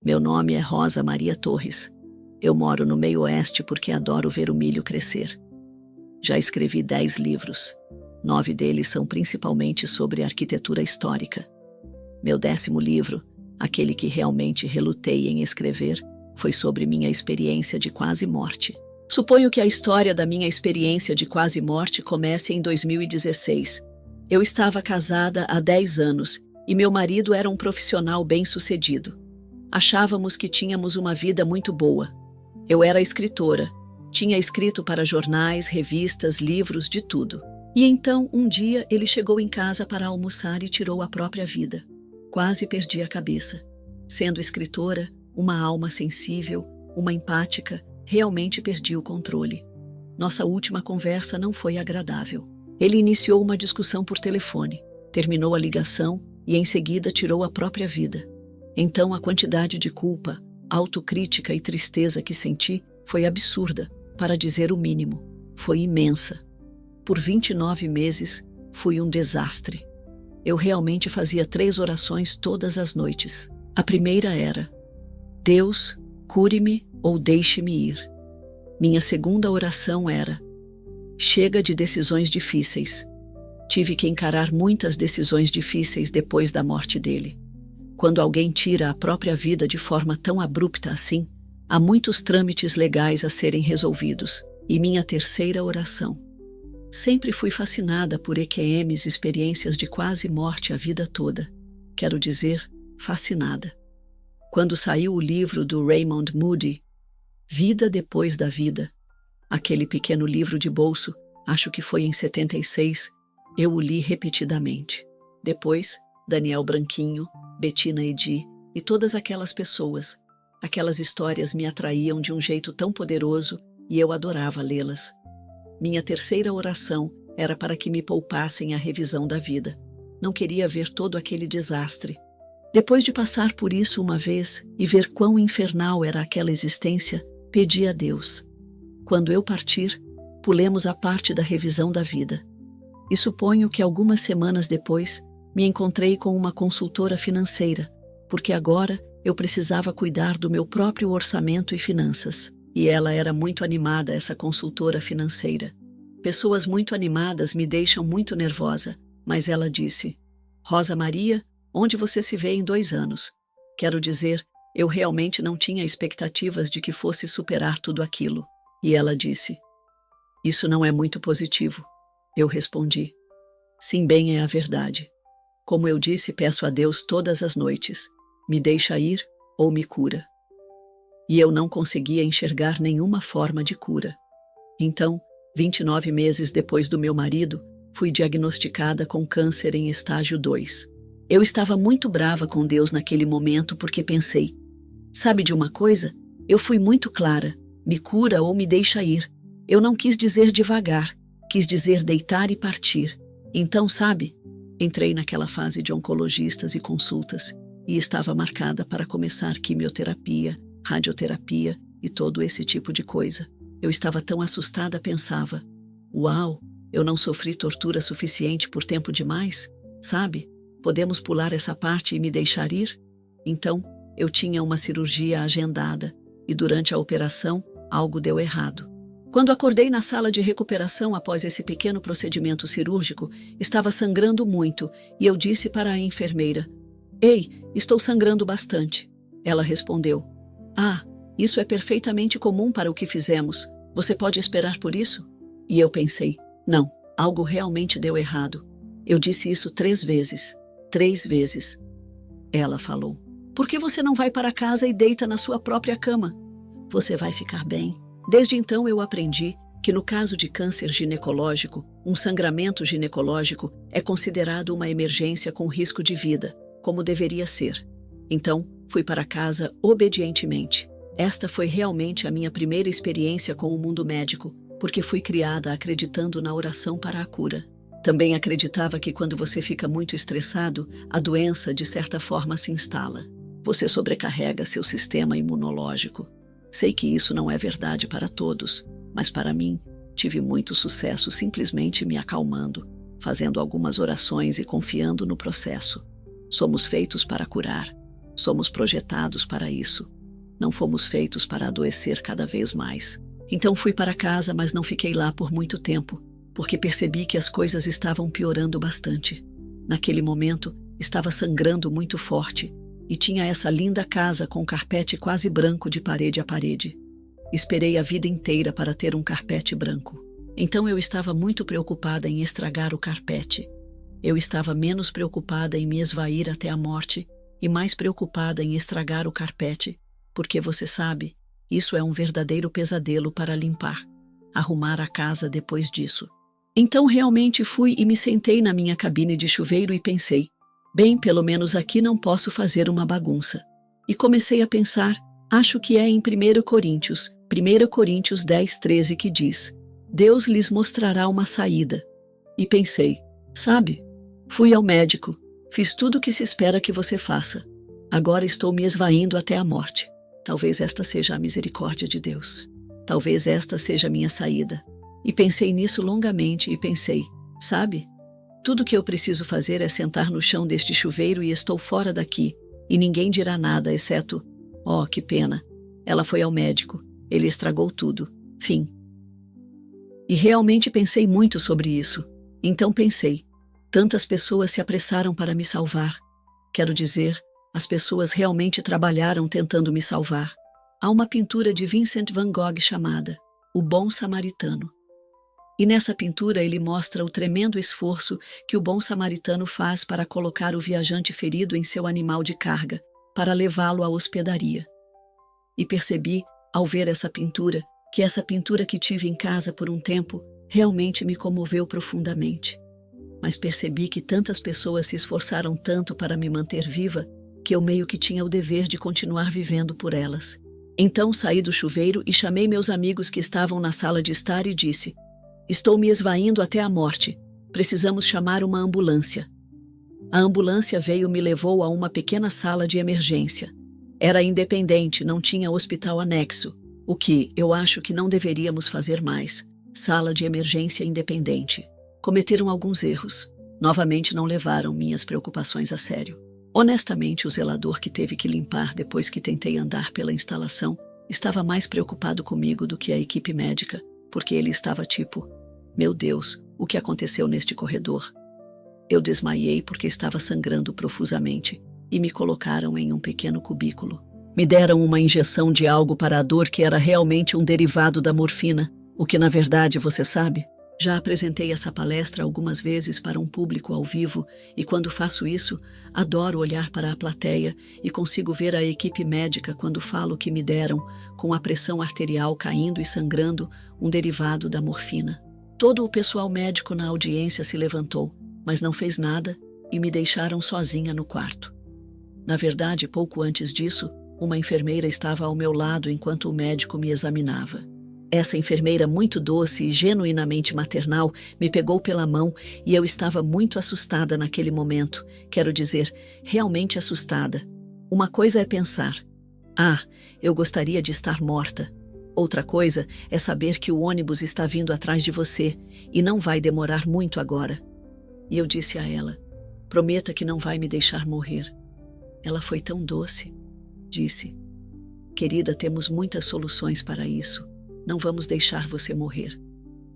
Meu nome é Rosa Maria Torres. Eu moro no meio-oeste porque adoro ver o milho crescer. Já escrevi 10 livros. 9 deles são principalmente sobre arquitetura histórica. Meu 10º livro, aquele que realmente relutei em escrever, foi sobre minha experiência de quase morte. Suponho que a história da minha experiência de quase morte comece em 2016. Eu estava casada há 10 anos e meu marido era um profissional bem-sucedido. Achávamos que tínhamos uma vida muito boa. Eu era escritora, tinha escrito para jornais, revistas, livros, de tudo. E então, um dia, ele chegou em casa para almoçar e tirou a própria vida. Quase perdi a cabeça. Sendo escritora, uma alma sensível, uma empática, realmente perdi o controle. Nossa última conversa não foi agradável. Ele iniciou uma discussão por telefone, terminou a ligação e em seguida tirou a própria vida. Então a quantidade de culpa, autocrítica e tristeza que senti foi absurda, para dizer o mínimo. Foi imensa. Por 29 meses, fui um desastre. Eu realmente fazia 3 orações todas as noites. A primeira era: Deus, cure-me ou deixe-me ir. Minha segunda oração era: chega de decisões difíceis. Tive que encarar muitas decisões difíceis depois da morte dele. Quando alguém tira a própria vida de forma tão abrupta assim, há muitos trâmites legais a serem resolvidos. E minha terceira oração: sempre fui fascinada por EQMs, experiências de quase morte a vida toda. Quero dizer, fascinada. Quando saiu o livro do Raymond Moody, Vida Depois da Vida, aquele pequeno livro de bolso, acho que foi em 76, eu o li repetidamente. Depois, Daniel Branquinho, Bettina Edi e todas aquelas pessoas. Aquelas histórias me atraíam de um jeito tão poderoso e eu adorava lê-las. Minha terceira oração era para que me poupassem a revisão da vida. Não queria ver todo aquele desastre. Depois de passar por isso uma vez e ver quão infernal era aquela existência, pedi a Deus: quando eu partir, pulemos a parte da revisão da vida. E suponho que algumas semanas depois, me encontrei com uma consultora financeira, porque agora eu precisava cuidar do meu próprio orçamento e finanças. E ela era muito animada, essa consultora financeira. Pessoas muito animadas me deixam muito nervosa, mas ela disse: Rosa Maria, onde você se vê em 2 anos? Quero dizer, eu realmente não tinha expectativas de que fosse superar tudo aquilo. E ela disse: isso não é muito positivo. Eu respondi: sim, bem é a verdade. Como eu disse, peço a Deus todas as noites: me deixa ir ou me cura. E eu não conseguia enxergar nenhuma forma de cura. Então, 29 meses depois do meu marido, fui diagnosticada com câncer em estágio 2. Eu estava muito brava com Deus naquele momento porque pensei: sabe de uma coisa? Eu fui muito clara: me cura ou me deixa ir. Eu não quis dizer devagar, quis dizer deitar e partir. Então, sabe, entrei naquela fase de oncologistas e consultas e estava marcada para começar quimioterapia, radioterapia e todo esse tipo de coisa. Eu estava tão assustada, pensava: uau, eu não sofri tortura suficiente por tempo demais? Sabe, podemos pular essa parte e me deixar ir? Então, eu tinha uma cirurgia agendada e durante a operação, algo deu errado. Quando acordei na sala de recuperação após esse pequeno procedimento cirúrgico, estava sangrando muito e eu disse para a enfermeira: ei, estou sangrando bastante. Ela respondeu: ah, isso é perfeitamente comum para o que fizemos. Você pode esperar por isso? E eu pensei: não, algo realmente deu errado. Eu disse isso 3 vezes. 3 vezes. Ela falou: por que você não vai para casa e deita na sua própria cama? Você vai ficar bem. Desde então eu aprendi que no caso de câncer ginecológico, um sangramento ginecológico é considerado uma emergência com risco de vida, como deveria ser. Então, fui para casa obedientemente. Esta foi realmente a minha primeira experiência com o mundo médico, porque fui criada acreditando na oração para a cura. Também acreditava que quando você fica muito estressado, a doença de certa forma se instala. Você sobrecarrega seu sistema imunológico. Sei que isso não é verdade para todos, mas para mim, tive muito sucesso simplesmente me acalmando, fazendo algumas orações e confiando no processo. Somos feitos para curar. Somos projetados para isso. Não fomos feitos para adoecer cada vez mais. Então fui para casa, mas não fiquei lá por muito tempo, porque percebi que as coisas estavam piorando bastante. Naquele momento, estava sangrando muito forte e tinha essa linda casa com carpete quase branco de parede a parede. Esperei a vida inteira para ter um carpete branco. Então eu estava muito preocupada em estragar o carpete. Eu estava menos preocupada em me esvair até a morte e mais preocupada em estragar o carpete, porque você sabe, isso é um verdadeiro pesadelo para limpar, arrumar a casa depois disso. Então realmente fui e me sentei na minha cabine de chuveiro e pensei, bem, pelo menos aqui não posso fazer uma bagunça. E comecei a pensar, acho que é em 1 Coríntios 10:13 que diz, Deus lhes mostrará uma saída. E pensei, sabe, fui ao médico, fiz tudo o que se espera que você faça. Agora estou me esvaindo até a morte. Talvez esta seja a misericórdia de Deus. Talvez esta seja a minha saída. E pensei nisso longamente e pensei, sabe, tudo que eu preciso fazer é sentar no chão deste chuveiro e estou fora daqui, e ninguém dirá nada, exceto, oh, que pena, ela foi ao médico, ele estragou tudo, fim. E realmente pensei muito sobre isso. Então pensei, tantas pessoas se apressaram para me salvar. Quero dizer, as pessoas realmente trabalharam tentando me salvar. Há uma pintura de Vincent van Gogh chamada O Bom Samaritano. E nessa pintura ele mostra o tremendo esforço que o bom samaritano faz para colocar o viajante ferido em seu animal de carga, para levá-lo à hospedaria. E percebi, ao ver essa pintura, que essa pintura que tive em casa por um tempo realmente me comoveu profundamente. Mas percebi que tantas pessoas se esforçaram tanto para me manter viva que eu meio que tinha o dever de continuar vivendo por elas. Então saí do chuveiro e chamei meus amigos que estavam na sala de estar e disse, estou me esvaindo até a morte, precisamos chamar uma ambulância. A ambulância veio e me levou a uma pequena sala de emergência. Era independente, não tinha hospital anexo, o que eu acho que não deveríamos fazer mais. Sala de emergência independente. Cometeram alguns erros. Novamente não levaram minhas preocupações a sério. Honestamente, o zelador que teve que limpar depois que tentei andar pela instalação estava mais preocupado comigo do que a equipe médica, porque ele estava tipo, meu Deus, o que aconteceu neste corredor? Eu desmaiei porque estava sangrando profusamente e me colocaram em um pequeno cubículo. Me deram uma injeção de algo para a dor que era realmente um derivado da morfina, o que na verdade, você sabe, já apresentei essa palestra algumas vezes para um público ao vivo e quando faço isso, adoro olhar para a plateia e consigo ver a equipe médica quando falo que me deram, com a pressão arterial caindo e sangrando, um derivado da morfina. Todo o pessoal médico na audiência se levantou, mas não fez nada e me deixaram sozinha no quarto. Na verdade, pouco antes disso, uma enfermeira estava ao meu lado enquanto o médico me examinava. Essa enfermeira muito doce e genuinamente maternal me pegou pela mão e eu estava muito assustada naquele momento, quero dizer, realmente assustada. Uma coisa é pensar, eu gostaria de estar morta. Outra coisa é saber que o ônibus está vindo atrás de você e não vai demorar muito agora. E eu disse a ela, prometa que não vai me deixar morrer. Ela foi tão doce. Disse, querida, temos muitas soluções para isso. Não vamos deixar você morrer.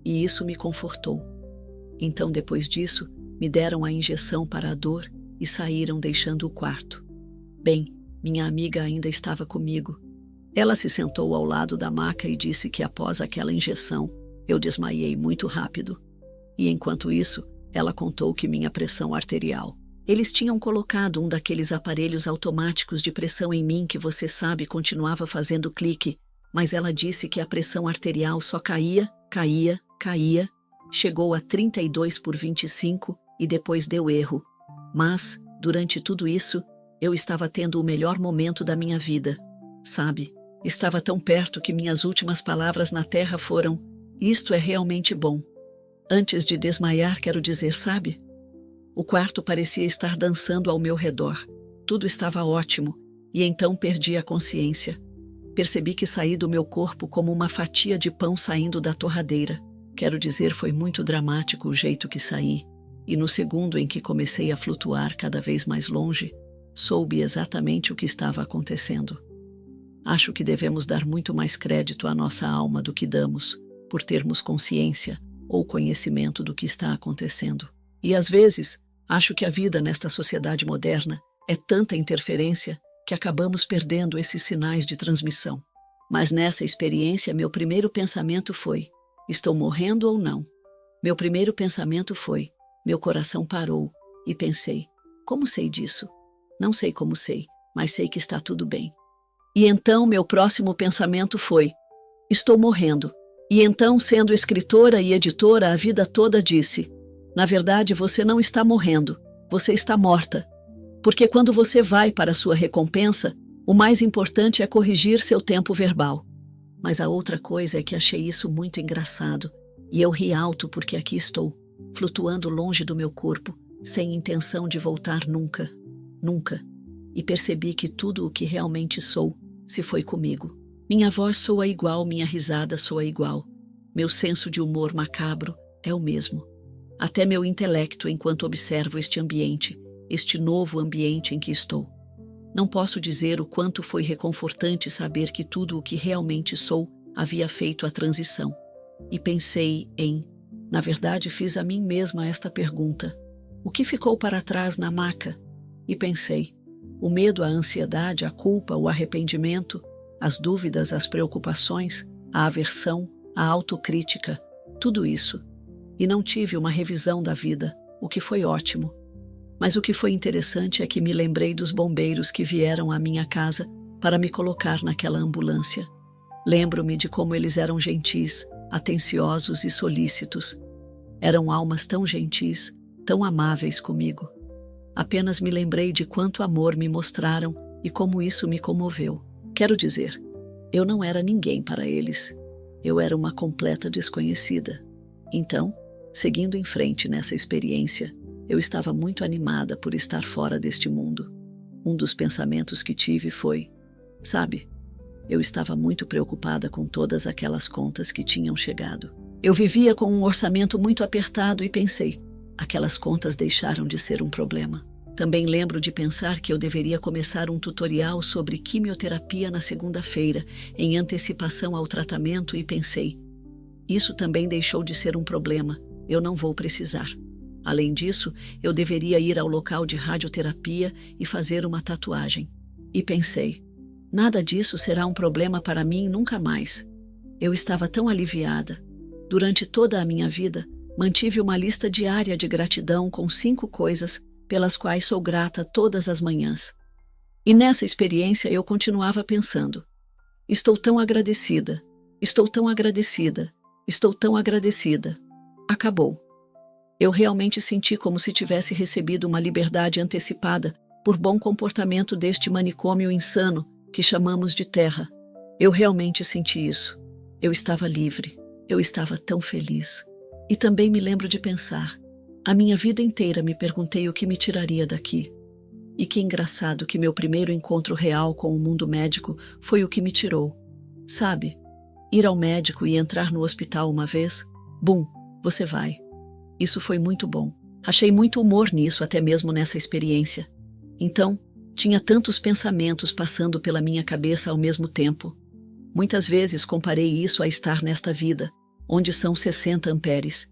E isso me confortou. Então, depois disso, me deram a injeção para a dor e saíram deixando o quarto. Bem, minha amiga ainda estava comigo. Ela se sentou ao lado da maca e disse que após aquela injeção, eu desmaiei muito rápido. E enquanto isso, ela contou que minha pressão arterial. Eles tinham colocado um daqueles aparelhos automáticos de pressão em mim que você sabe continuava fazendo clique, mas ela disse que a pressão arterial só caía, chegou a 32/25 e depois deu erro. Mas, durante tudo isso, eu estava tendo o melhor momento da minha vida. Sabe, estava tão perto que minhas últimas palavras na terra foram, isto é realmente bom. Antes de desmaiar, quero dizer, sabe? O quarto parecia estar dançando ao meu redor. Tudo estava ótimo, e então perdi a consciência. Percebi que saí do meu corpo como uma fatia de pão saindo da torradeira. Quero dizer, foi muito dramático o jeito que saí. E no segundo em que comecei a flutuar cada vez mais longe, soube exatamente o que estava acontecendo. Acho que devemos dar muito mais crédito à nossa alma do que damos, por termos consciência ou conhecimento do que está acontecendo. E às vezes, acho que a vida nesta sociedade moderna é tanta interferência que acabamos perdendo esses sinais de transmissão. Mas nessa experiência, meu primeiro pensamento foi: estou morrendo ou não? Meu primeiro pensamento foi: meu coração parou, e pensei: como sei disso? Não sei como sei, mas sei que está tudo bem. E então meu próximo pensamento foi: estou morrendo. E então, sendo escritora e editora a vida toda, disse: na verdade, você não está morrendo, você está morta. Porque quando você vai para a sua recompensa, o mais importante é corrigir seu tempo verbal. Mas a outra coisa é que achei isso muito engraçado, e eu ri alto porque aqui estou, flutuando longe do meu corpo, sem intenção de voltar nunca, nunca. E percebi que tudo o que realmente sou se foi comigo. Minha voz soa igual, minha risada soa igual. Meu senso de humor macabro é o mesmo. Até meu intelecto enquanto observo este ambiente, este novo ambiente em que estou. Não posso dizer o quanto foi reconfortante saber que tudo o que realmente sou havia feito a transição. E pensei na verdade fiz a mim mesma esta pergunta: o que ficou para trás na maca? E pensei: o medo, a ansiedade, a culpa, o arrependimento, as dúvidas, as preocupações, a aversão, a autocrítica, tudo isso. E não tive uma revisão da vida, o que foi ótimo. Mas o que foi interessante é que me lembrei dos bombeiros que vieram à minha casa para me colocar naquela ambulância. Lembro-me de como eles eram gentis, atenciosos e solícitos. Eram almas tão gentis, tão amáveis comigo. Apenas me lembrei de quanto amor me mostraram e como isso me comoveu. Quero dizer, eu não era ninguém para eles. Eu era uma completa desconhecida. Então, seguindo em frente nessa experiência, eu estava muito animada por estar fora deste mundo. Um dos pensamentos que tive foi: sabe, eu estava muito preocupada com todas aquelas contas que tinham chegado. Eu vivia com um orçamento muito apertado e pensei: aquelas contas deixaram de ser um problema. Também lembro de pensar que eu deveria começar um tutorial sobre quimioterapia na segunda-feira, em antecipação ao tratamento, e pensei: isso também deixou de ser um problema, eu não vou precisar. Além disso, eu deveria ir ao local de radioterapia e fazer uma tatuagem. E pensei: nada disso será um problema para mim nunca mais. Eu estava tão aliviada. Durante toda a minha vida, mantive uma lista diária de gratidão com 5 coisas pelas quais sou grata todas as manhãs. E nessa experiência eu continuava pensando: estou tão agradecida, estou tão agradecida, estou tão agradecida. Acabou. Eu realmente senti como se tivesse recebido uma liberdade antecipada por bom comportamento deste manicômio insano que chamamos de Terra. Eu realmente senti isso. Eu estava livre. Eu estava tão feliz. E também me lembro de pensar: a minha vida inteira me perguntei o que me tiraria daqui. E que engraçado que meu primeiro encontro real com o mundo médico foi o que me tirou. Sabe, ir ao médico e entrar no hospital uma vez, bum, você vai. Isso foi muito bom. Achei muito humor nisso, até mesmo nessa experiência. Então, tinha tantos pensamentos passando pela minha cabeça ao mesmo tempo. Muitas vezes comparei isso a estar nesta vida, onde são 60 amperes.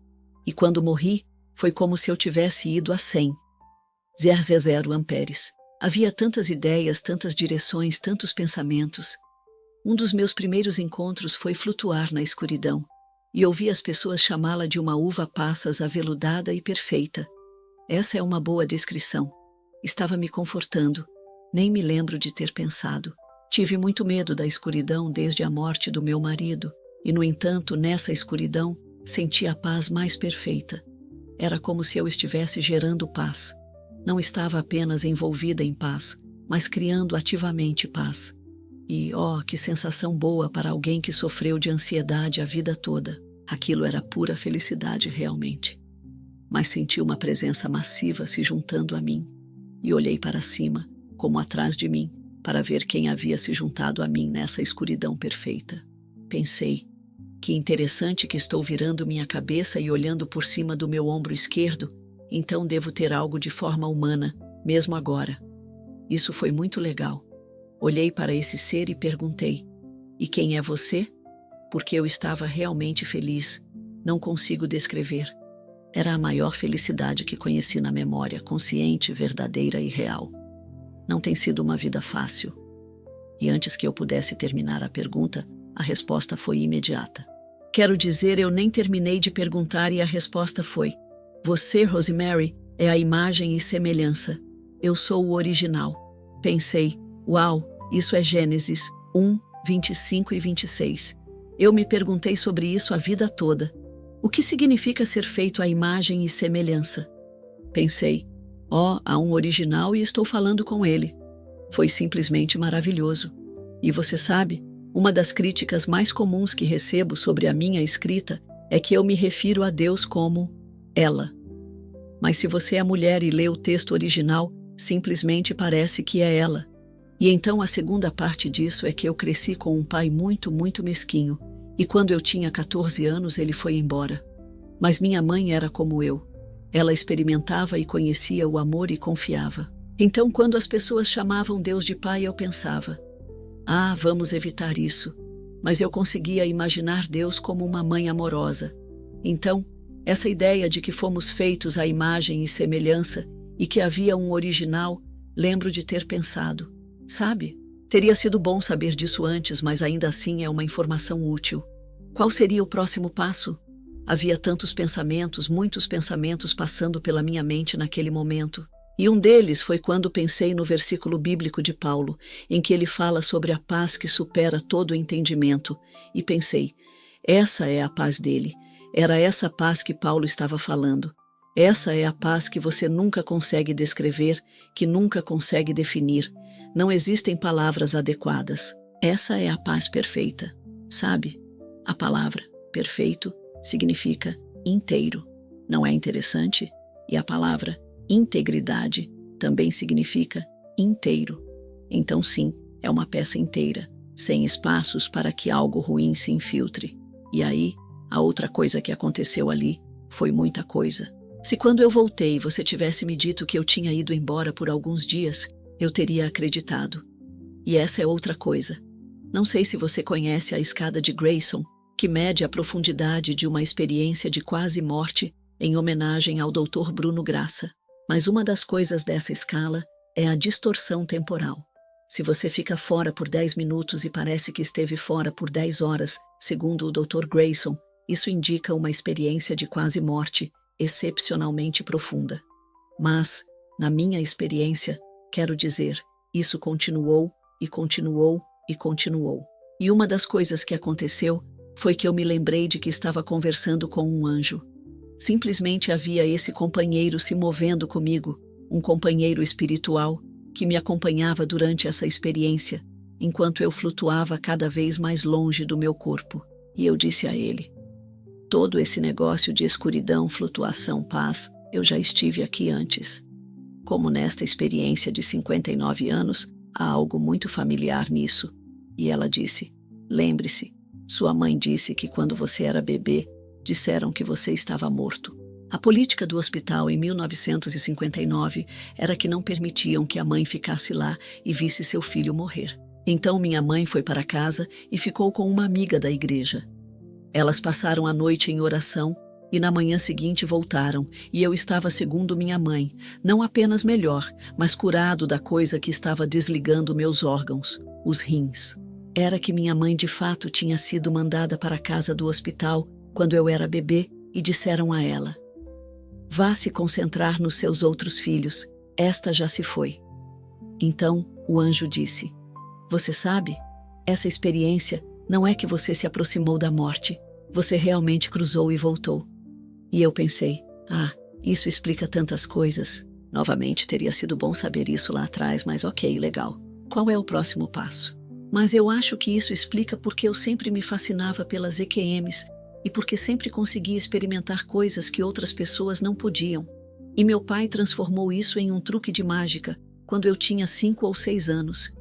E quando morri, foi como se eu tivesse ido a 100. 0 amperes. Havia tantas ideias, tantas direções, tantos pensamentos. Um dos meus primeiros encontros foi flutuar na escuridão. E ouvi as pessoas chamá-la de uma uva passas aveludada e perfeita. Essa é uma boa descrição. Estava me confortando. Nem me lembro de ter pensado. Tive muito medo da escuridão desde a morte do meu marido, e no entanto, nessa escuridão, senti a paz mais perfeita. Era como se eu estivesse gerando paz. Não estava apenas envolvida em paz, mas criando ativamente paz. E, que sensação boa para alguém que sofreu de ansiedade a vida toda. Aquilo era pura felicidade realmente. Mas senti uma presença massiva se juntando a mim. E olhei para cima, como atrás de mim, para ver quem havia se juntado a mim nessa escuridão perfeita. Pensei: que interessante que estou virando minha cabeça e olhando por cima do meu ombro esquerdo, então devo ter algo de forma humana, mesmo agora. Isso foi muito legal. Olhei para esse ser e perguntei: e quem é você? Porque eu estava realmente feliz. Não consigo descrever. Era a maior felicidade que conheci na memória, consciente, verdadeira e real. Não tem sido uma vida fácil. E antes que eu pudesse terminar a pergunta, a resposta foi imediata. Quero dizer, eu nem terminei de perguntar e a resposta foi: você, Rosemary, é a imagem e semelhança. Eu sou o original. Pensei: uau, isso é Gênesis 1, 25 e 26. Eu me perguntei sobre isso a vida toda. O que significa ser feito à imagem e semelhança? Pensei: há um original e estou falando com ele. Foi simplesmente maravilhoso. E você sabe, uma das críticas mais comuns que recebo sobre a minha escrita é que eu me refiro a Deus como ela. Mas se você é mulher e lê o texto original, simplesmente parece que é ela. E então a segunda parte disso é que eu cresci com um pai muito, muito mesquinho, e quando eu tinha 14 anos ele foi embora. Mas minha mãe era como eu. Ela experimentava e conhecia o amor e confiava. Então, quando as pessoas chamavam Deus de pai, eu pensava: vamos evitar isso. Mas eu conseguia imaginar Deus como uma mãe amorosa. Então, essa ideia de que fomos feitos à imagem e semelhança e que havia um original, lembro de ter pensado: sabe, teria sido bom saber disso antes, mas ainda assim é uma informação útil. Qual seria o próximo passo? Havia tantos pensamentos, muitos pensamentos passando pela minha mente naquele momento. E um deles foi quando pensei no versículo bíblico de Paulo, em que ele fala sobre a paz que supera todo o entendimento, e pensei: essa é a paz dele. Era essa paz que Paulo estava falando. Essa é a paz que você nunca consegue descrever, que nunca consegue definir. Não existem palavras adequadas. Essa é a paz perfeita. Sabe? A palavra perfeito significa inteiro. Não é interessante? E a palavra integridade também significa inteiro. Então sim, é uma peça inteira, sem espaços para que algo ruim se infiltre. E aí, a outra coisa que aconteceu ali foi muita coisa. Se quando eu voltei você tivesse me dito que eu tinha ido embora por alguns dias, eu teria acreditado. E essa é outra coisa. Não sei se você conhece a escada de Grayson, que mede a profundidade de uma experiência de quase morte em homenagem ao Dr. Bruno Graça. Mas uma das coisas dessa escala é a distorção temporal. Se você fica fora por 10 minutos e parece que esteve fora por 10 horas, segundo o Dr. Grayson, isso indica uma experiência de quase morte, excepcionalmente profunda. Mas, na minha experiência, quero dizer, isso continuou e continuou e continuou. E uma das coisas que aconteceu foi que eu me lembrei de que estava conversando com um anjo. Simplesmente havia esse companheiro se movendo comigo, um companheiro espiritual que me acompanhava durante essa experiência, enquanto eu flutuava cada vez mais longe do meu corpo. E eu disse a ele: todo esse negócio de escuridão, flutuação, paz, eu já estive aqui antes. Como nesta experiência de 59 anos, há algo muito familiar nisso. E ela disse: lembre-se, sua mãe disse que quando você era bebê, disseram que você estava morto. A política do hospital em 1959 era que não permitiam que a mãe ficasse lá e visse seu filho morrer. Então minha mãe foi para casa e ficou com uma amiga da igreja. Elas passaram a noite em oração e na manhã seguinte voltaram, e eu estava segundo minha mãe, não apenas melhor, mas curado da coisa que estava desligando meus órgãos, os rins. Era que minha mãe de fato tinha sido mandada para a casa do hospital quando eu era bebê e disseram a ela: vá se concentrar nos seus outros filhos, esta já se foi. Então o anjo disse: você sabe, essa experiência não é que você se aproximou da morte, você realmente cruzou e voltou. E eu pensei: isso explica tantas coisas. Novamente, teria sido bom saber isso lá atrás, mas ok, legal. Qual é o próximo passo? Mas eu acho que isso explica porque eu sempre me fascinava pelas EQMs e porque sempre conseguia experimentar coisas que outras pessoas não podiam. E meu pai transformou isso em um truque de mágica quando eu tinha 5 ou 6 anos.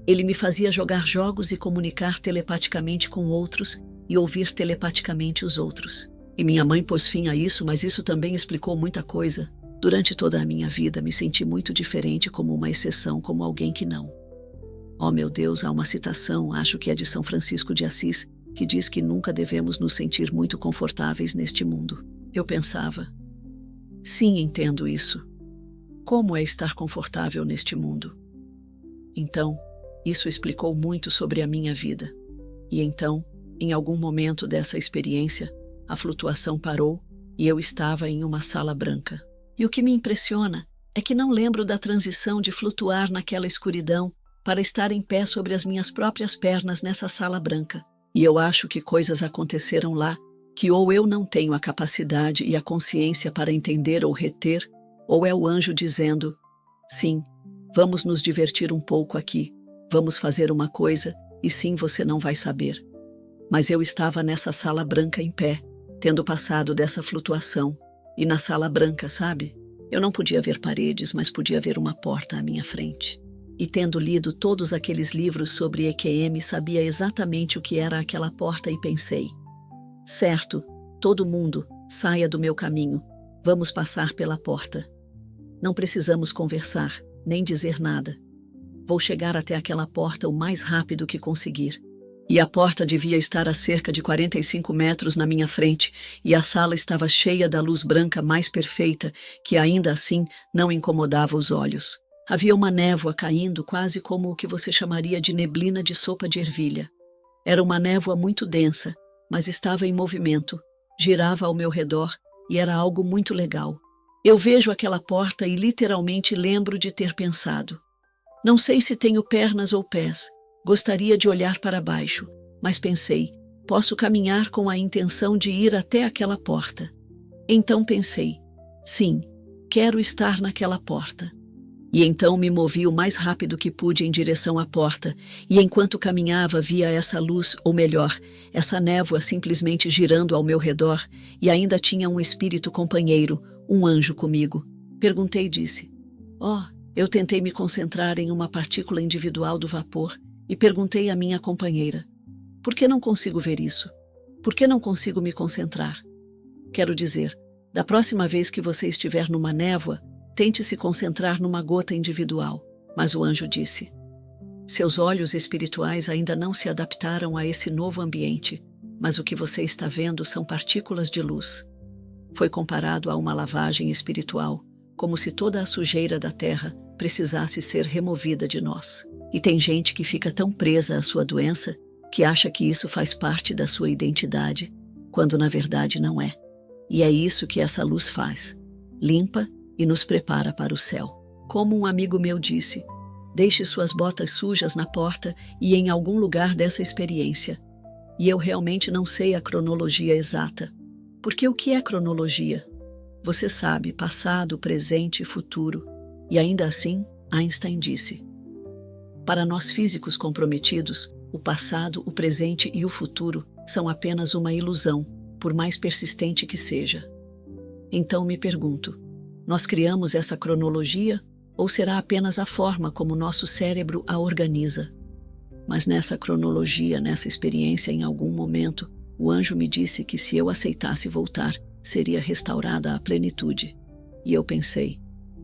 Ele me fazia jogar jogos e comunicar telepaticamente com outros e ouvir telepaticamente os outros. E minha mãe pôs fim a isso, mas isso também explicou muita coisa. Durante toda a minha vida me senti muito diferente, como uma exceção, como alguém que não. Oh meu Deus, há uma citação, acho que é de São Francisco de Assis, que diz que nunca devemos nos sentir muito confortáveis neste mundo. Eu pensava, sim, entendo isso. Como é estar confortável neste mundo? Então, isso explicou muito sobre a minha vida. E então, em algum momento dessa experiência, a flutuação parou e eu estava em uma sala branca. E o que me impressiona é que não lembro da transição de flutuar naquela escuridão para estar em pé sobre as minhas próprias pernas nessa sala branca. E eu acho que coisas aconteceram lá que ou eu não tenho a capacidade e a consciência para entender ou reter, ou é o anjo dizendo, sim, vamos nos divertir um pouco aqui, vamos fazer uma coisa e sim, você não vai saber. Mas eu estava nessa sala branca em pé, tendo passado dessa flutuação, e na sala branca, sabe? Eu não podia ver paredes, mas podia ver uma porta à minha frente. E tendo lido todos aqueles livros sobre EQM, sabia exatamente o que era aquela porta e pensei, certo, todo mundo, saia do meu caminho, vamos passar pela porta. Não precisamos conversar, nem dizer nada. Vou chegar até aquela porta o mais rápido que conseguir. E a porta devia estar a cerca de 45 metros na minha frente, e a sala estava cheia da luz branca mais perfeita, que ainda assim não incomodava os olhos. Havia uma névoa caindo, quase como o que você chamaria de neblina de sopa de ervilha. Era uma névoa muito densa, mas estava em movimento, girava ao meu redor, e era algo muito legal. Eu vejo aquela porta e literalmente lembro de ter pensado, não sei se tenho pernas ou pés, gostaria de olhar para baixo, mas pensei, posso caminhar com a intenção de ir até aquela porta. Então pensei, sim, quero estar naquela porta. E então me movi o mais rápido que pude em direção à porta, e enquanto caminhava via essa luz, ou melhor, essa névoa simplesmente girando ao meu redor, e ainda tinha um espírito companheiro, um anjo comigo. Perguntei e disse, eu tentei me concentrar em uma partícula individual do vapor, e perguntei à minha companheira, por que não consigo ver isso? Por que não consigo me concentrar? Quero dizer, da próxima vez que você estiver numa névoa, tente se concentrar numa gota individual. Mas o anjo disse, seus olhos espirituais ainda não se adaptaram a esse novo ambiente, mas o que você está vendo são partículas de luz. Foi comparado a uma lavagem espiritual, como se toda a sujeira da terra precisasse ser removida de nós. E tem gente que fica tão presa à sua doença que acha que isso faz parte da sua identidade, quando na verdade não é. E é isso que essa luz faz. Limpa e nos prepara para o céu. Como um amigo meu disse, deixe suas botas sujas na porta e em algum lugar dessa experiência. E eu realmente não sei a cronologia exata. Porque o que é cronologia? Você sabe, passado, presente e futuro. E ainda assim, Einstein disse, para nós físicos comprometidos, o passado, o presente e o futuro são apenas uma ilusão, por mais persistente que seja. Então me pergunto, nós criamos essa cronologia ou será apenas a forma como nosso cérebro a organiza? Mas nessa cronologia, nessa experiência, em algum momento, o anjo me disse que se eu aceitasse voltar, seria restaurada a plenitude. E eu pensei,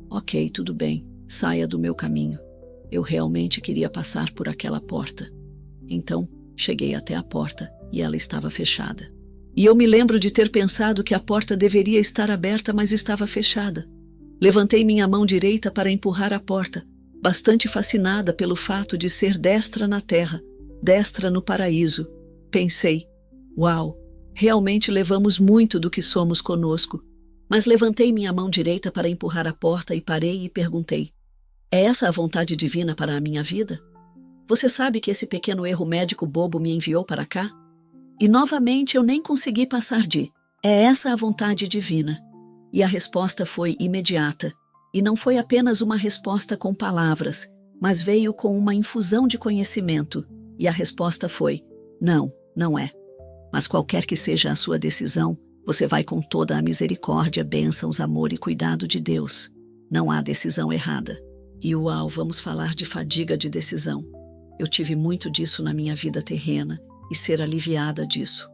ok, tudo bem, saia do meu caminho. Eu realmente queria passar por aquela porta. Então, cheguei até a porta e ela estava fechada. E eu me lembro de ter pensado que a porta deveria estar aberta, mas estava fechada. Levantei minha mão direita para empurrar a porta, bastante fascinada pelo fato de ser destra na terra, destra no paraíso. Pensei, uau, realmente levamos muito do que somos conosco. Mas levantei minha mão direita para empurrar a porta e parei e perguntei, é essa a vontade divina para a minha vida? Você sabe que esse pequeno erro médico bobo me enviou para cá? E novamente eu nem consegui passar de, é essa a vontade divina? E a resposta foi imediata. E não foi apenas uma resposta com palavras, mas veio com uma infusão de conhecimento. E a resposta foi, não, não é. Mas qualquer que seja a sua decisão, você vai com toda a misericórdia, bênçãos, amor e cuidado de Deus. Não há decisão errada. E uau, vamos falar de fadiga de decisão. Eu tive muito disso na minha vida terrena e ser aliviada disso.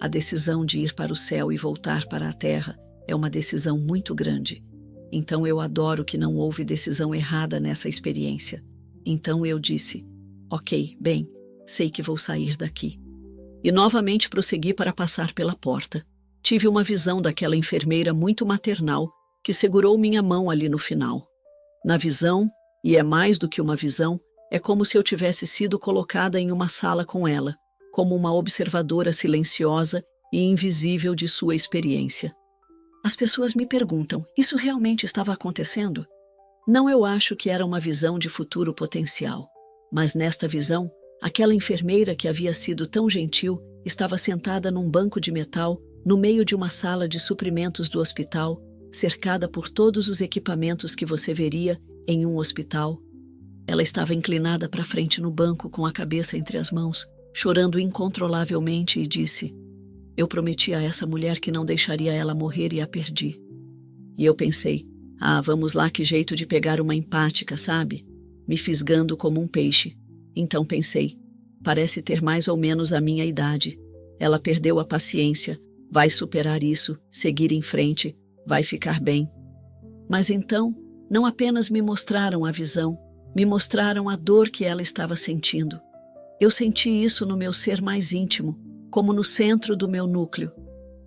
A decisão de ir para o céu e voltar para a terra é uma decisão muito grande. Então eu adoro que não houve decisão errada nessa experiência. Então eu disse, ok, bem, sei que vou sair daqui. E novamente prossegui para passar pela porta. Tive uma visão daquela enfermeira muito maternal que segurou minha mão ali no final. Na visão, e é mais do que uma visão, é como se eu tivesse sido colocada em uma sala com ela, como uma observadora silenciosa e invisível de sua experiência. As pessoas me perguntam, isso realmente estava acontecendo? Não, eu acho que era uma visão de futuro potencial. Mas nesta visão, aquela enfermeira que havia sido tão gentil estava sentada num banco de metal no meio de uma sala de suprimentos do hospital, cercada por todos os equipamentos que você veria em um hospital. Ela estava inclinada para frente no banco com a cabeça entre as mãos, chorando incontrolavelmente e disse, eu prometi a essa mulher que não deixaria ela morrer e a perdi. E eu pensei, vamos lá, que jeito de pegar uma empática, sabe? Me fisgando como um peixe. Então pensei, parece ter mais ou menos a minha idade. Ela perdeu a paciência, vai superar isso, seguir em frente, vai ficar bem. Mas então, não apenas me mostraram a visão, me mostraram a dor que ela estava sentindo. Eu senti isso no meu ser mais íntimo, como no centro do meu núcleo.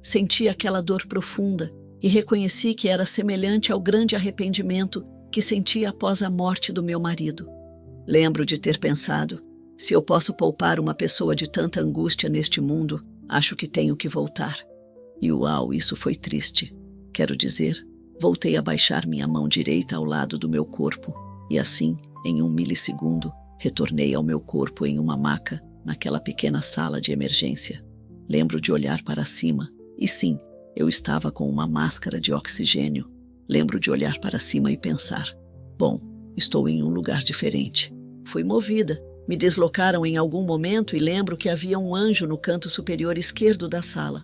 Senti aquela dor profunda e reconheci que era semelhante ao grande arrependimento que senti após a morte do meu marido. Lembro de ter pensado, se eu posso poupar uma pessoa de tanta angústia neste mundo, acho que tenho que voltar. E uau, isso foi triste. Quero dizer, voltei a baixar minha mão direita ao lado do meu corpo e assim, em 1 milissegundo, retornei ao meu corpo em uma maca, naquela pequena sala de emergência. Lembro de olhar para cima, e sim, eu estava com uma máscara de oxigênio. Lembro de olhar para cima e pensar, bom, estou em um lugar diferente. Fui movida, me deslocaram em algum momento e lembro que havia um anjo no canto superior esquerdo da sala.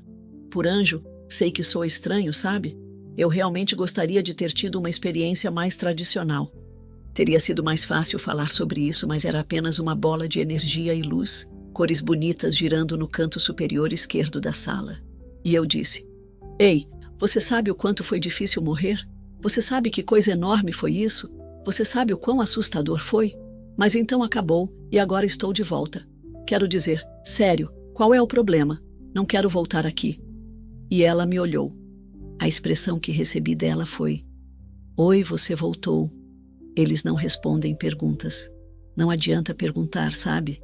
Por anjo, sei que sou estranho, sabe? Eu realmente gostaria de ter tido uma experiência mais tradicional. Teria sido mais fácil falar sobre isso, mas era apenas uma bola de energia e luz, cores bonitas girando no canto superior esquerdo da sala. E eu disse, ei, você sabe o quanto foi difícil morrer? Você sabe que coisa enorme foi isso? Você sabe o quão assustador foi? Mas então acabou e agora estou de volta. Quero dizer, sério, qual é o problema? Não quero voltar aqui. E ela me olhou. A expressão que recebi dela foi, oi, você voltou. Eles não respondem perguntas. Não adianta perguntar, sabe?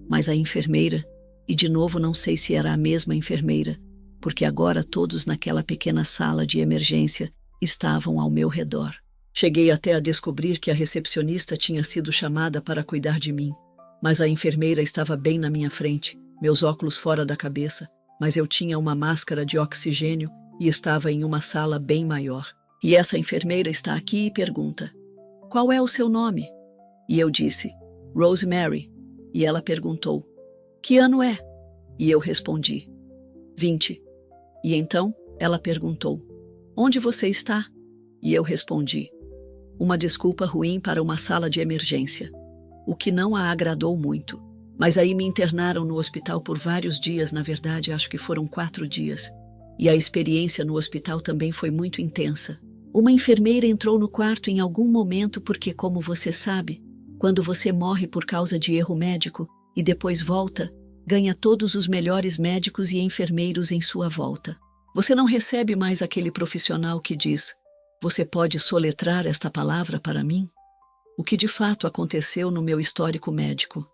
Mas a enfermeira, e de novo não sei se era a mesma enfermeira, porque agora todos naquela pequena sala de emergência estavam ao meu redor. Cheguei até a descobrir que a recepcionista tinha sido chamada para cuidar de mim, mas a enfermeira estava bem na minha frente, meus óculos fora da cabeça, mas eu tinha uma máscara de oxigênio e estava em uma sala bem maior. E essa enfermeira está aqui e pergunta, qual é o seu nome? E eu disse, Rosemary. E ela perguntou, que ano é? E eu respondi, 20. E então ela perguntou, onde você está? E eu respondi, uma desculpa ruim para uma sala de emergência, o que não a agradou muito. Mas aí me internaram no hospital por vários dias, na verdade acho que foram 4 dias. E a experiência no hospital também foi muito intensa. Uma enfermeira entrou no quarto em algum momento porque, como você sabe, quando você morre por causa de erro médico e depois volta, ganha todos os melhores médicos e enfermeiros em sua volta. Você não recebe mais aquele profissional que diz, você pode soletrar esta palavra para mim? O que de fato aconteceu no meu histórico médico.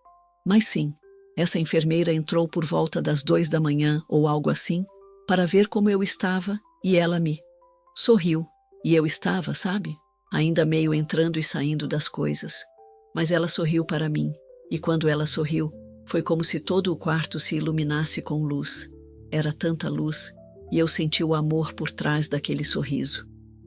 Mas sim, essa enfermeira entrou por volta das 2 da manhã ou algo assim, para ver como eu estava e ela me sorriu. E eu estava, sabe, ainda meio entrando e saindo das coisas. Mas ela sorriu para mim, e quando ela sorriu, foi como se todo o quarto se iluminasse com luz. Era tanta luz, e eu senti o amor por trás daquele sorriso.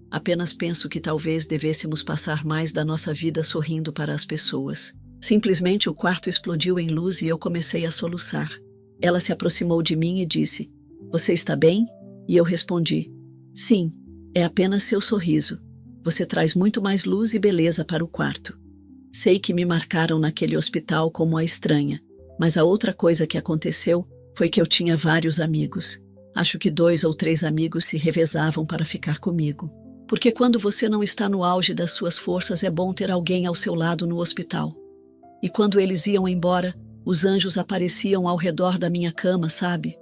Apenas penso que talvez devêssemos passar mais da nossa vida sorrindo para as pessoas. Simplesmente o quarto explodiu em luz e eu comecei a soluçar. Ela se aproximou de mim e disse, você está bem? E eu respondi, sim. É apenas seu sorriso. Você traz muito mais luz e beleza para o quarto. Sei que me marcaram naquele hospital como a estranha, mas a outra coisa que aconteceu foi que eu tinha vários amigos. Acho que 2 ou 3 amigos se revezavam para ficar comigo. Porque quando você não está no auge das suas forças, é bom ter alguém ao seu lado no hospital. E quando eles iam embora, os anjos apareciam ao redor da minha cama, sabe?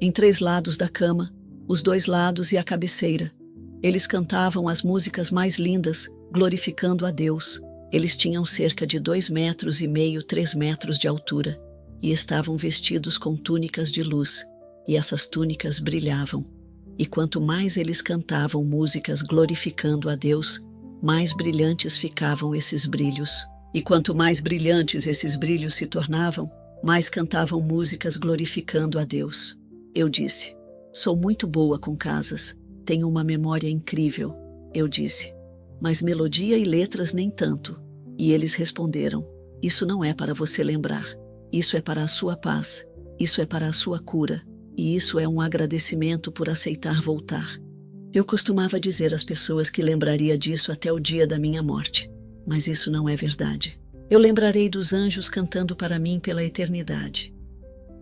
Em 3 lados da cama, os 2 lados e a cabeceira. Eles cantavam as músicas mais lindas, glorificando a Deus. Eles tinham cerca de 2,5 metros, 3 metros de altura, e estavam vestidos com túnicas de luz, e essas túnicas brilhavam. E quanto mais eles cantavam músicas glorificando a Deus, mais brilhantes ficavam esses brilhos. E quanto mais brilhantes esses brilhos se tornavam, mais cantavam músicas glorificando a Deus. Eu disse: sou muito boa com casas, tenho uma memória incrível. Eu disse: mas melodia e letras nem tanto. E eles responderam: isso não é para você lembrar, isso é para a sua paz, isso é para a sua cura, e isso é um agradecimento por aceitar voltar. Eu costumava dizer às pessoas que lembraria disso até o dia da minha morte, mas isso não é verdade. Eu lembrarei dos anjos cantando para mim pela eternidade.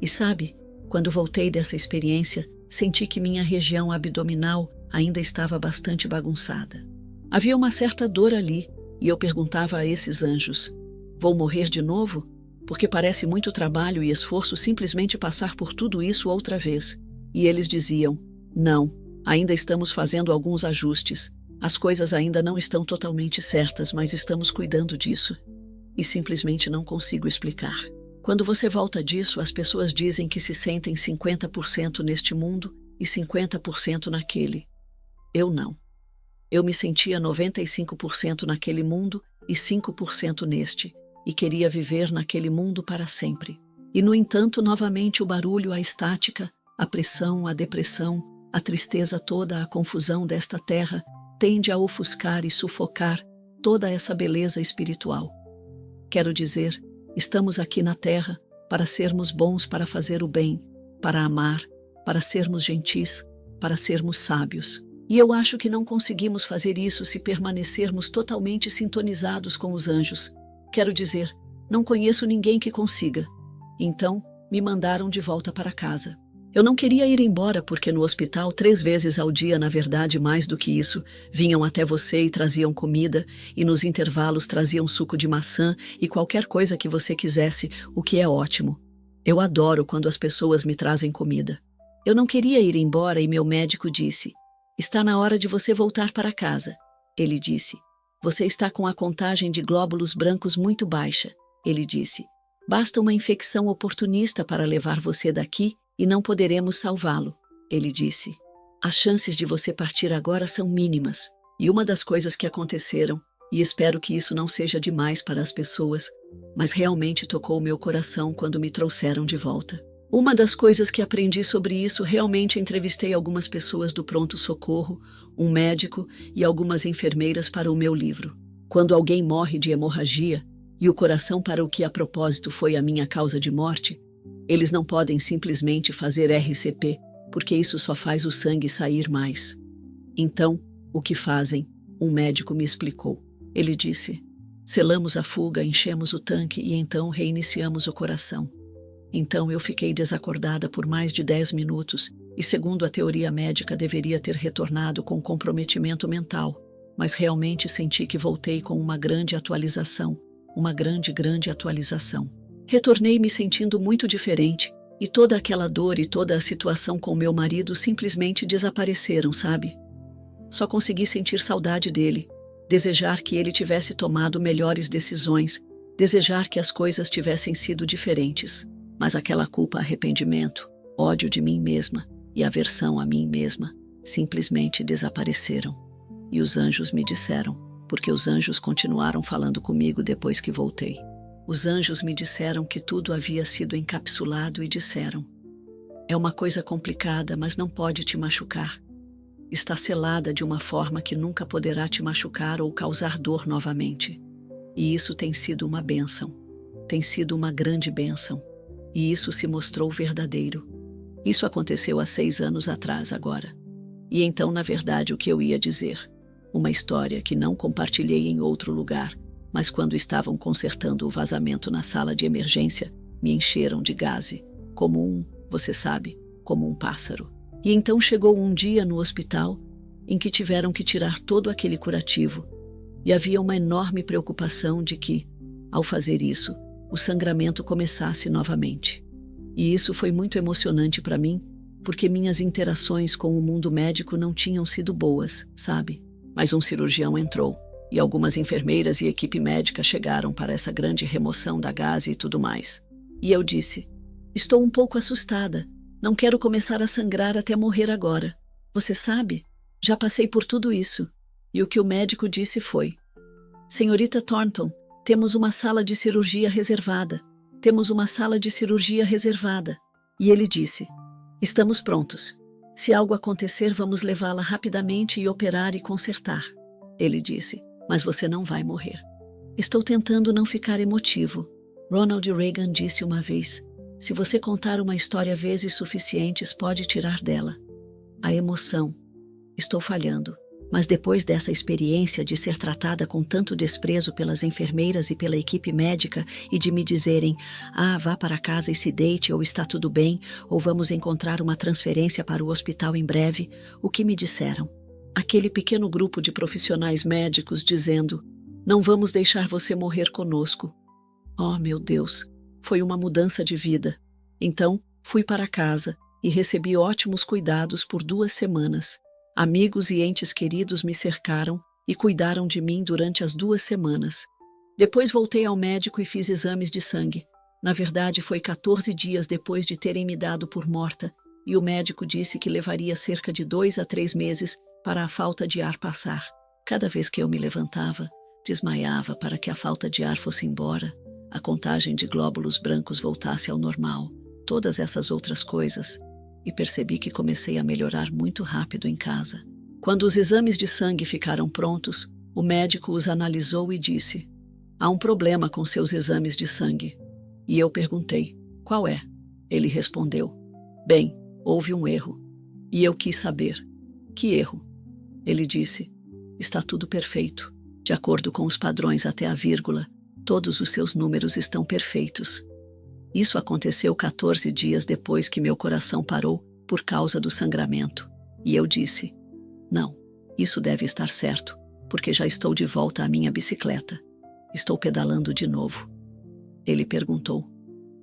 E sabe, quando voltei dessa experiência, senti que minha região abdominal ainda estava bastante bagunçada. Havia uma certa dor ali, e eu perguntava a esses anjos: vou morrer de novo? Porque parece muito trabalho e esforço simplesmente passar por tudo isso outra vez. E eles diziam: não, ainda estamos fazendo alguns ajustes. As coisas ainda não estão totalmente certas, mas estamos cuidando disso. E simplesmente não consigo explicar. Quando você volta disso, as pessoas dizem que se sentem 50% neste mundo e 50% naquele. Eu não. Eu me sentia 95% naquele mundo e 5% neste, e queria viver naquele mundo para sempre. E, no entanto, novamente o barulho, a estática, a pressão, a depressão, a tristeza toda, a confusão desta terra tende a ofuscar e sufocar toda essa beleza espiritual. Quero dizer, estamos aqui na terra para sermos bons, para fazer o bem, para amar, para sermos gentis, para sermos sábios. E eu acho que não conseguimos fazer isso se permanecermos totalmente sintonizados com os anjos. Quero dizer, não conheço ninguém que consiga. Então, me mandaram de volta para casa. Eu não queria ir embora porque no hospital 3 vezes ao dia, na verdade mais do que isso, vinham até você e traziam comida, e nos intervalos traziam suco de maçã e qualquer coisa que você quisesse, o que é ótimo. Eu adoro quando as pessoas me trazem comida. Eu não queria ir embora e meu médico disse: está na hora de você voltar para casa. Ele disse: você está com a contagem de glóbulos brancos muito baixa. Ele disse: basta uma infecção oportunista para levar você daqui e não poderemos salvá-lo. Ele disse: as chances de você partir agora são mínimas. E uma das coisas que aconteceram, e espero que isso não seja demais para as pessoas, mas realmente tocou meu coração quando me trouxeram de volta. Uma das coisas que aprendi sobre isso, realmente entrevistei algumas pessoas do pronto-socorro, um médico e algumas enfermeiras para o meu livro. Quando alguém morre de hemorragia, e o coração para o que a propósito foi a minha causa de morte, eles não podem simplesmente fazer RCP, porque isso só faz o sangue sair mais. Então, o que fazem? Um médico me explicou. Ele disse: selamos a fuga, enchemos o tanque e então reiniciamos o coração. Então eu fiquei desacordada por mais de 10 minutos e, segundo a teoria médica, deveria ter retornado com comprometimento mental, mas realmente senti que voltei com uma grande atualização, uma grande atualização. Retornei me sentindo muito diferente e toda aquela dor e toda a situação com meu marido simplesmente desapareceram, sabe? Só consegui sentir saudade dele, desejar que ele tivesse tomado melhores decisões, desejar que as coisas tivessem sido diferentes. Mas aquela culpa, arrependimento, ódio de mim mesma e aversão a mim mesma simplesmente desapareceram. E os anjos me disseram, porque os anjos continuaram falando comigo depois que voltei. Os anjos me disseram que tudo havia sido encapsulado e disseram: é uma coisa complicada, mas não pode te machucar. Está selada de uma forma que nunca poderá te machucar ou causar dor novamente. E isso tem sido uma bênção. Tem sido uma grande bênção. E isso se mostrou verdadeiro. Isso aconteceu há 6 anos atrás agora. E então, na verdade, o que eu ia dizer? Uma história que não compartilhei em outro lugar, mas quando estavam consertando o vazamento na sala de emergência, me encheram de gaze, como você sabe, como um pássaro. E então chegou um dia no hospital, em que tiveram que tirar todo aquele curativo, e havia uma enorme preocupação de que, ao fazer isso, o sangramento começasse novamente. E isso foi muito emocionante para mim, porque minhas interações com o mundo médico não tinham sido boas, sabe? Mas um cirurgião entrou, e algumas enfermeiras e equipe médica chegaram para essa grande remoção da gaze e tudo mais. E eu disse: estou um pouco assustada, não quero começar a sangrar até morrer agora. Você sabe, já passei por tudo isso. E o que o médico disse foi: senhorita Thornton, temos uma sala de cirurgia reservada. Temos uma sala de cirurgia reservada. E ele disse: estamos prontos. Se algo acontecer, vamos levá-la rapidamente e operar e consertar. Ele disse: mas você não vai morrer. Estou tentando não ficar emotivo. Ronald Reagan disse uma vez: se você contar uma história vezes suficientes, pode tirar dela a emoção. Estou falhando. Mas depois dessa experiência de ser tratada com tanto desprezo pelas enfermeiras e pela equipe médica e de me dizerem: vá para casa e se deite, ou está tudo bem, ou vamos encontrar uma transferência para o hospital em breve, o que me disseram? Aquele pequeno grupo de profissionais médicos dizendo: não vamos deixar você morrer conosco. Oh, meu Deus, foi uma mudança de vida. Então, fui para casa e recebi ótimos cuidados por 2 semanas. Amigos e entes queridos me cercaram e cuidaram de mim durante as 2 semanas. Depois voltei ao médico e fiz exames de sangue. Na verdade, foi 14 dias depois de terem me dado por morta, e o médico disse que levaria cerca de 2 a 3 meses para a falta de ar passar. Cada vez que eu me levantava, desmaiava para que a falta de ar fosse embora, a contagem de glóbulos brancos voltasse ao normal, todas essas outras coisas. E percebi que comecei a melhorar muito rápido em casa. Quando os exames de sangue ficaram prontos, o médico os analisou e disse: há um problema com seus exames de sangue. E eu perguntei: qual é? Ele respondeu: bem, houve um erro. E eu quis saber: que erro? Ele disse: está tudo perfeito. De acordo com os padrões até a vírgula, todos os seus números estão perfeitos. Isso aconteceu 14 dias depois que meu coração parou por causa do sangramento. E eu disse: não, isso deve estar certo, porque já estou de volta à minha bicicleta. Estou pedalando de novo. Ele perguntou: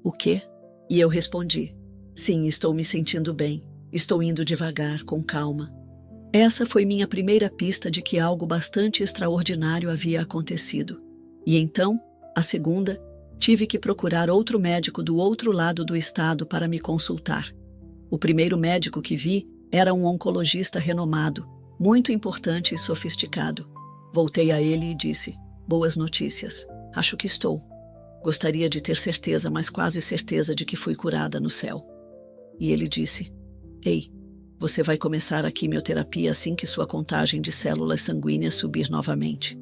o quê? E eu respondi: sim, estou me sentindo bem. Estou indo devagar, com calma. Essa foi minha primeira pista de que algo bastante extraordinário havia acontecido. E então, a segunda, tive que procurar outro médico do outro lado do estado para me consultar. O primeiro médico que vi era um oncologista renomado, muito importante e sofisticado. Voltei a ele e disse: boas notícias. Acho que estou. Gostaria de ter certeza, mas quase certeza de que fui curada no céu. E ele disse: ei, você vai começar a quimioterapia assim que sua contagem de células sanguíneas subir novamente.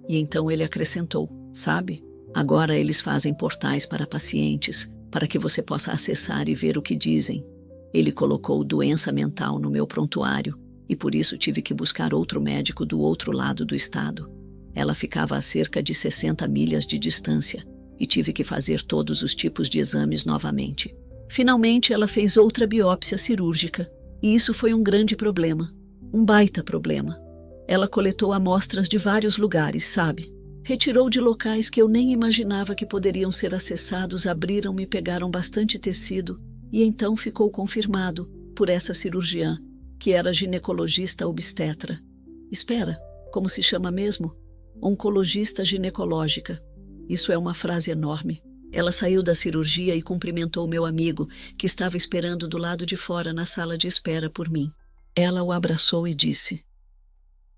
E então ele acrescentou: sabe? Agora eles fazem portais para pacientes, para que você possa acessar e ver o que dizem. Ele colocou doença mental no meu prontuário, e por isso tive que buscar outro médico do outro lado do estado. Ela ficava a cerca de 60 milhas de distância, e tive que fazer todos os tipos de exames novamente. Finalmente ela fez outra biópsia cirúrgica, e isso foi um grande problema, um baita problema. Ela coletou amostras de vários lugares, sabe? Retirou de locais que eu nem imaginava que poderiam ser acessados, abriram-me, pegaram bastante tecido, e então ficou confirmado, por essa cirurgiã, que era ginecologista obstetra. Espera, como se chama mesmo? Oncologista ginecológica. Isso é uma frase enorme. Ela saiu da cirurgia e cumprimentou meu amigo, que estava esperando do lado de fora na sala de espera por mim. Ela o abraçou e disse: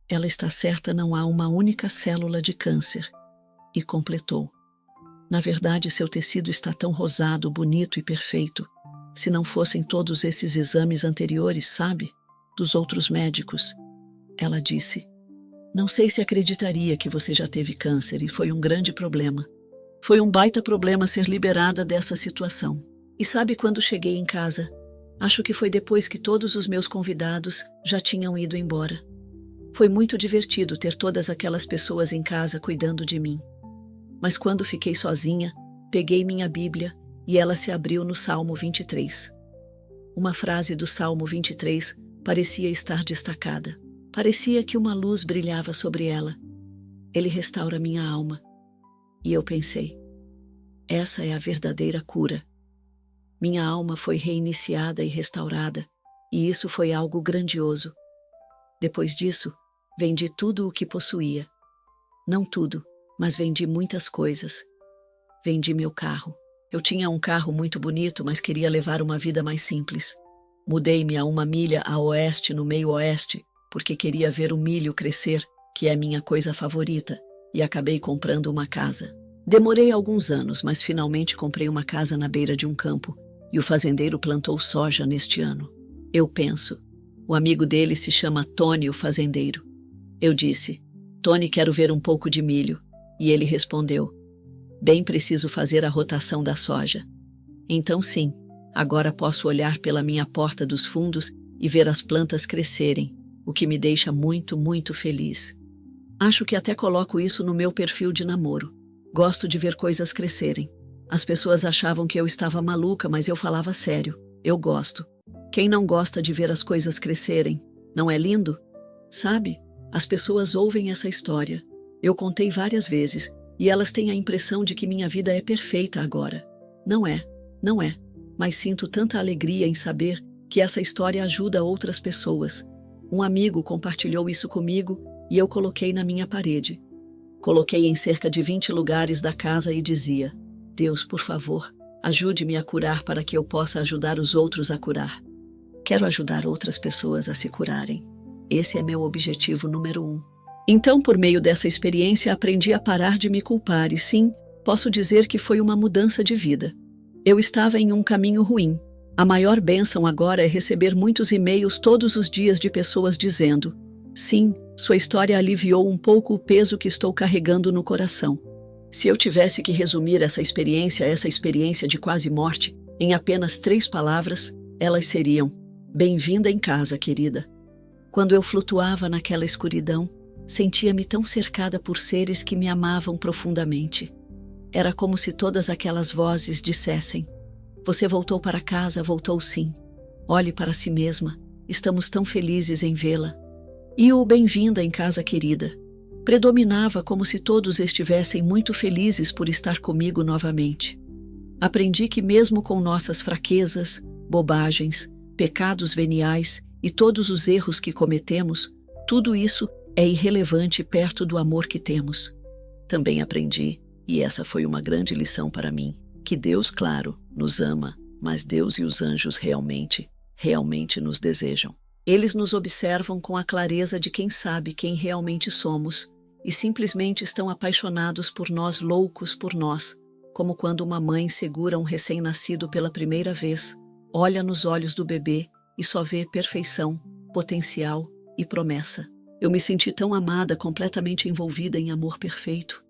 ela está certa, não há uma única célula de câncer. E completou: na verdade, seu tecido está tão rosado, bonito e perfeito. Se não fossem todos esses exames anteriores, sabe? Dos outros médicos. Ela disse: não sei se acreditaria que você já teve câncer, e foi um grande problema. Foi um baita problema ser liberada dessa situação. E sabe quando cheguei em casa? Acho que foi depois que todos os meus convidados já tinham ido embora. Foi muito divertido ter todas aquelas pessoas em casa cuidando de mim. Mas quando fiquei sozinha, peguei minha Bíblia e ela se abriu no Salmo 23. Uma frase do Salmo 23 parecia estar destacada. Parecia que uma luz brilhava sobre ela. Ele restaura minha alma. E eu pensei, essa é a verdadeira cura. Minha alma foi reiniciada e restaurada, e isso foi algo grandioso. Depois disso, vendi tudo o que possuía. Não tudo, mas vendi muitas coisas. Vendi meu carro. Eu tinha um carro muito bonito, mas queria levar uma vida mais simples. Mudei-me a 1 milha a oeste, no meio oeste, porque queria ver o milho crescer, que é minha coisa favorita, e acabei comprando uma casa. Demorei alguns anos, mas finalmente comprei uma casa na beira de um campo, e o fazendeiro plantou soja neste ano. Eu penso, o amigo dele se chama Tony, o fazendeiro. Eu disse, Tony, quero ver um pouco de milho, e ele respondeu, bem, preciso fazer a rotação da soja. Então sim, agora posso olhar pela minha porta dos fundos e ver as plantas crescerem, o que me deixa muito, muito feliz. Acho que até coloco isso no meu perfil de namoro. Gosto de ver coisas crescerem. As pessoas achavam que eu estava maluca, mas eu falava sério. Eu gosto. Quem não gosta de ver as coisas crescerem? Não é lindo? Sabe, as pessoas ouvem essa história. Eu contei várias vezes, e elas têm a impressão de que minha vida é perfeita agora. Não é, não é. Mas sinto tanta alegria em saber que essa história ajuda outras pessoas. Um amigo compartilhou isso comigo e eu coloquei na minha parede. Coloquei em cerca de 20 lugares da casa e dizia, Deus, por favor, ajude-me a curar para que eu possa ajudar os outros a curar. Quero ajudar outras pessoas a se curarem. Esse é meu objetivo número 1. Então, por meio dessa experiência, aprendi a parar de me culpar e sim, posso dizer que foi uma mudança de vida. Eu estava em um caminho ruim. A maior bênção agora é receber muitos e-mails todos os dias de pessoas dizendo, sim, sua história aliviou um pouco o peso que estou carregando no coração. Se eu tivesse que resumir essa experiência de quase morte, em apenas 3 palavras, elas seriam, bem-vinda em casa, querida. Quando eu flutuava naquela escuridão, sentia-me tão cercada por seres que me amavam profundamente. Era como se todas aquelas vozes dissessem, você voltou para casa, voltou sim. Olhe para si mesma, estamos tão felizes em vê-la. E o bem-vinda em casa, querida, predominava como se todos estivessem muito felizes por estar comigo novamente. Aprendi que mesmo com nossas fraquezas, bobagens, pecados veniais e todos os erros que cometemos, tudo isso é irrelevante perto do amor que temos. Também aprendi, e essa foi uma grande lição para mim, que Deus, claro, nos ama, mas Deus e os anjos realmente nos desejam. Eles nos observam com a clareza de quem sabe quem realmente somos e simplesmente estão apaixonados por nós, loucos por nós, como quando uma mãe segura um recém-nascido pela primeira vez, olha nos olhos do bebê e só vê perfeição, potencial e promessa. Eu me senti tão amada, completamente envolvida em amor perfeito.